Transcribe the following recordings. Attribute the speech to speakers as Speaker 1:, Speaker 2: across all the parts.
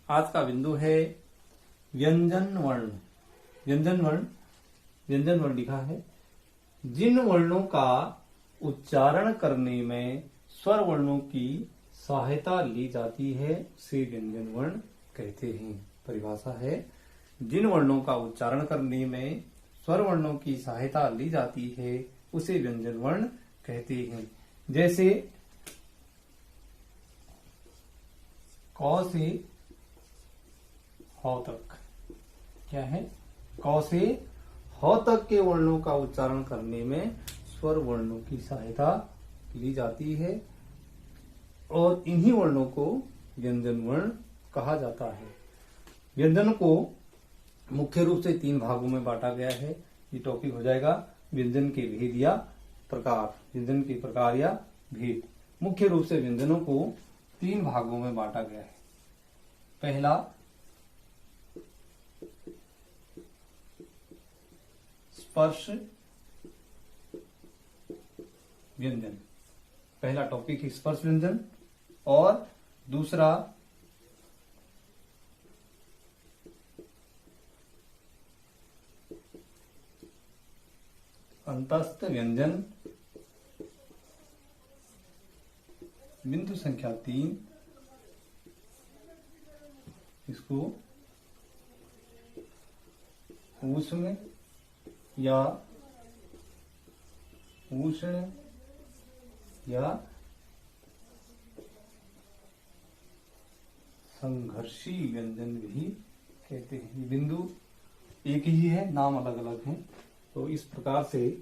Speaker 1: आज का बिंदु है व्यंजन वर्ण। व्यंजन वर्ण, व्यंजन वर्ण लिखा है। जिन वर्णों का उच्चारण करने में स्वर वर्णों की सहायता ली जाती है उसे व्यंजन वर्ण कहते हैं। परिभाषा है, जिन वर्णों का उच्चारण करने में स्वर वर्णों की सहायता ली जाती है उसे व्यंजन वर्ण कहते हैं। जैसे क से ह तक, क्या है, क से ह तक के वर्णों का उच्चारण करने में स्वर वर्णों की सहायता ली जाती है और इन्हीं वर्णों को व्यंजन वर्ण कहा जाता है। व्यंजन को मुख्य रूप से 3 भागों में बांटा गया है। ये टॉपिक हो जाएगा व्यंजन के भेद या प्रकार। व्यंजन के प्रकार या भेद। मुख्य रूप से व्यंजनों को 3 भागों में बांटा गया है। पहला स्पर्श व्यंजन, पहला टॉपिक है स्पर्श व्यंजन, और दूसरा अंतस्थ व्यंजन, बिंदु संख्या 3 इसको ऊष्म या उष्ण या संघर्षी व्यंजन भी कहते हैं। बिंदु एक ही है, नाम अलग अलग हैं। तो इस प्रकार से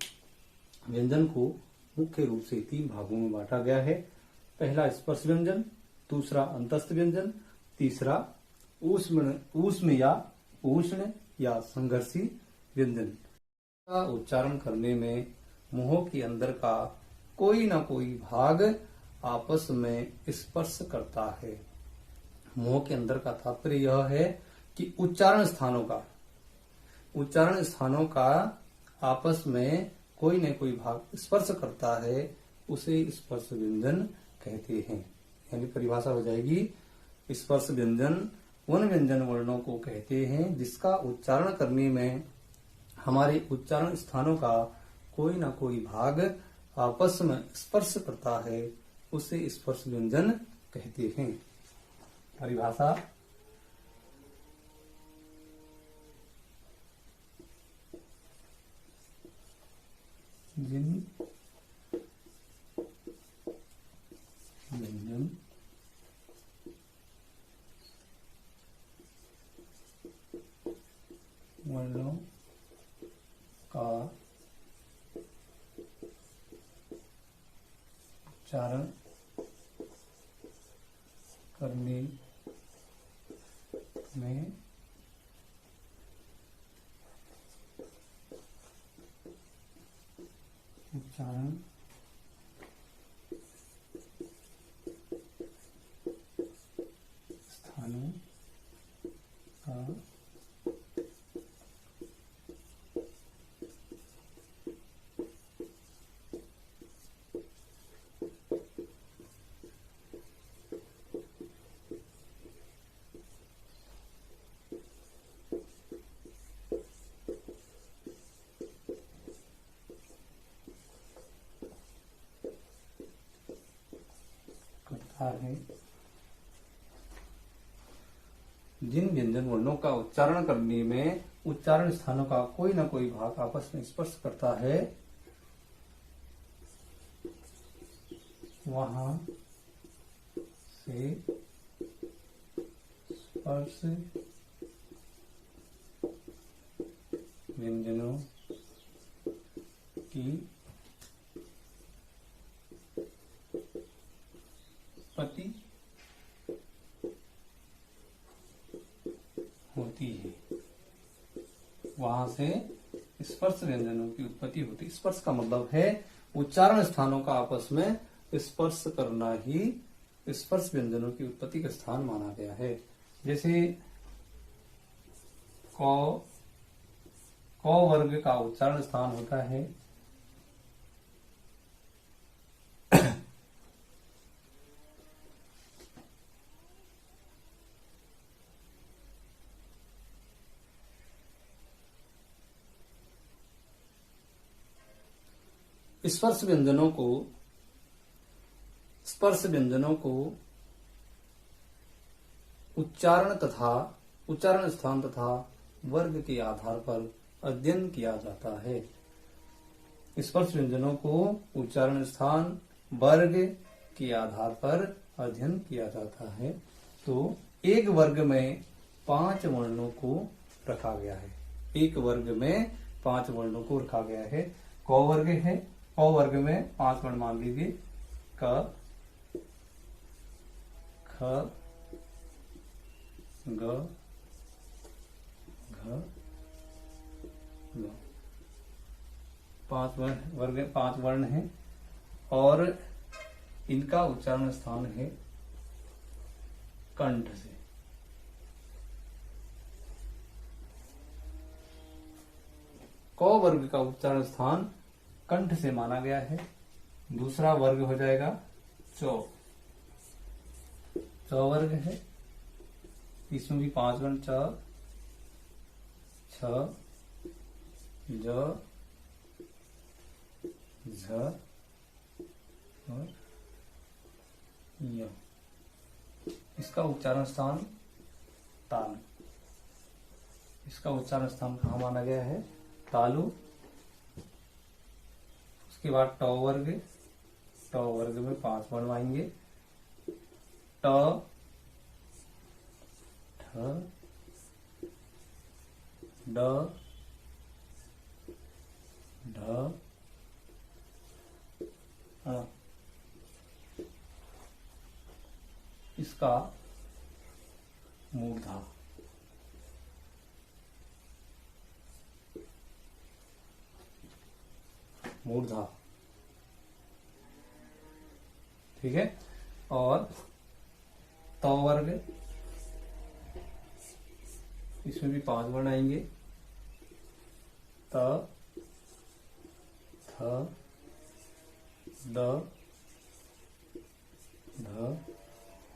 Speaker 1: व्यंजन को मुख्य रूप से 3 भागों में बांटा गया है। पहला स्पर्श व्यंजन, दूसरा अंतस्थ व्यंजन, तीसरा ऊष्म या उष्ण या संघर्षी व्यंजन। का उच्चारण करने में मुंह के अंदर का कोई ना कोई भाग आपस में स्पर्श करता है। मुंह के अंदर का तात्पर्य यह है कि उच्चारण स्थानों का आपस में कोई न कोई भाग स्पर्श करता है, उसे स्पर्श व्यंजन कहते हैं। यानी परिभाषा हो जाएगी, स्पर्श व्यंजन उन व्यंजन वर्णों को कहते हैं जिसका उच्चारण करने में हमारे उच्चारण स्थानों का कोई ना कोई भाग आपस में स्पर्श करता है, उसे स्पर्श व्यंजन कहते हैं। परिभाषा, जिन व्यंजन वर्णों का उच्चारण करने में उच्चारण स्थानों का है। जिन व्यंजन वर्णों का उच्चारण करने में उच्चारण स्थानों का कोई ना कोई भाग आपस में स्पर्श करता है, वहां से स्पर्श व्यंजनों की उत्पत्ति होती है। वहां से स्पर्श व्यंजनों की उत्पत्ति होती है। स्पर्श का मतलब है उच्चारण स्थानों का आपस में स्पर्श करना ही स्पर्श व्यंजनों की उत्पत्ति का स्थान माना गया है। जैसे क वर्ग का उच्चारण स्थान होता है स्पर्श व्यंजनों को उच्चारण स्थान तथा वर्ग के आधार पर अध्ययन किया जाता है। स्पर्श व्यंजनों को उच्चारण स्थान वर्ग के आधार पर अध्ययन किया जाता है। तो एक वर्ग में 5 वर्णों को रखा गया है। एक वर्ग में 5 वर्णों को रखा गया है। क वर्ग है, क वर्ग में 5 वर्ण मान लीजिए, क, ख, ग, घ, ङ। 5 वर्ण हैं और इनका उच्चारण स्थान है कंठ से। क वर्ग का उच्चारण स्थान कंठ से माना गया है। दूसरा वर्ग हो जाएगा चौ। चौ वर्ग है, इसमें भी 5 वर्ण च, छ, ज, झ और य। इसका उच्चारण स्थान तालु। इसका उच्चारण स्थान कहाँ माना गया है? तालु। उसके बाद ट वर्ग। ट वर्ग में 5 वर्ण आएंगे, ट, ठ, ड, ढ, ण। इसका मूर्धा। मूर्धा, ठीक है। और त वर्ग, इसमें भी 5 वर्ण आएंगे, त, थ, द, ध,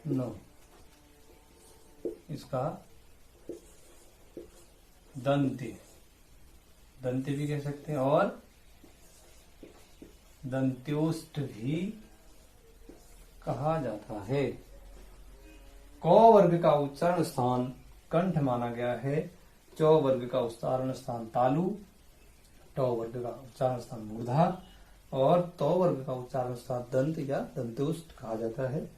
Speaker 1: न। इसका दंते। दंते भी कह सकते हैं और दंत्योष्ठ भी कहा जाता है। क वर्ग का उच्चारण स्थान कंठ माना गया है। च वर्ग का उच्चारण स्थान तालु, ट वर्ग का उच्चारण स्थान मूर्धा और त वर्ग का उच्चारण स्थान दंत या दंत्योष्ठ कहा जाता है।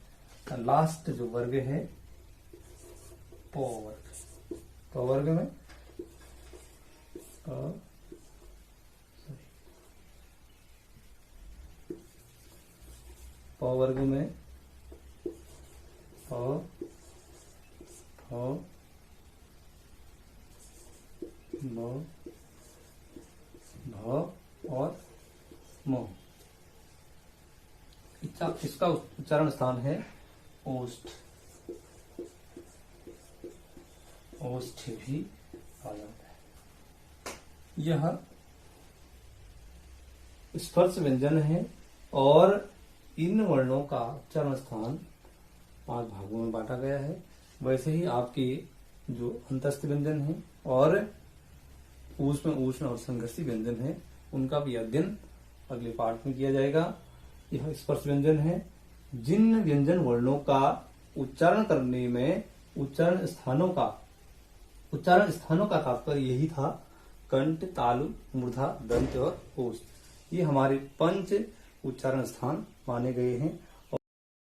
Speaker 1: लास्ट जो वर्ग है प वर्ग। प वर्ग में प वर्ग में प, फ, ब, भ और म। इसका उच्चारण स्थान है ओष्ठ। ओष्ठ भी कहा जाता है। यह स्पर्श व्यंजन है और इन वर्णों का उच्चारण स्थान 5 भागों में बांटा गया है। वैसे ही आपके जो अंतस्थ व्यंजन है और ऊष्म और संघर्षी व्यंजन है, उनका भी अध्ययन अगले पाठ में किया जाएगा। यह स्पर्श व्यंजन है। जिन व्यंजन वर्णों का उच्चारण करने में उच्चारण स्थानों का तात्पर्य यही था, कंठ, तालु, मूर्धा, दंत और ओष्ठ। ये हमारे 5 उच्चारण स्थान माने गए हैं।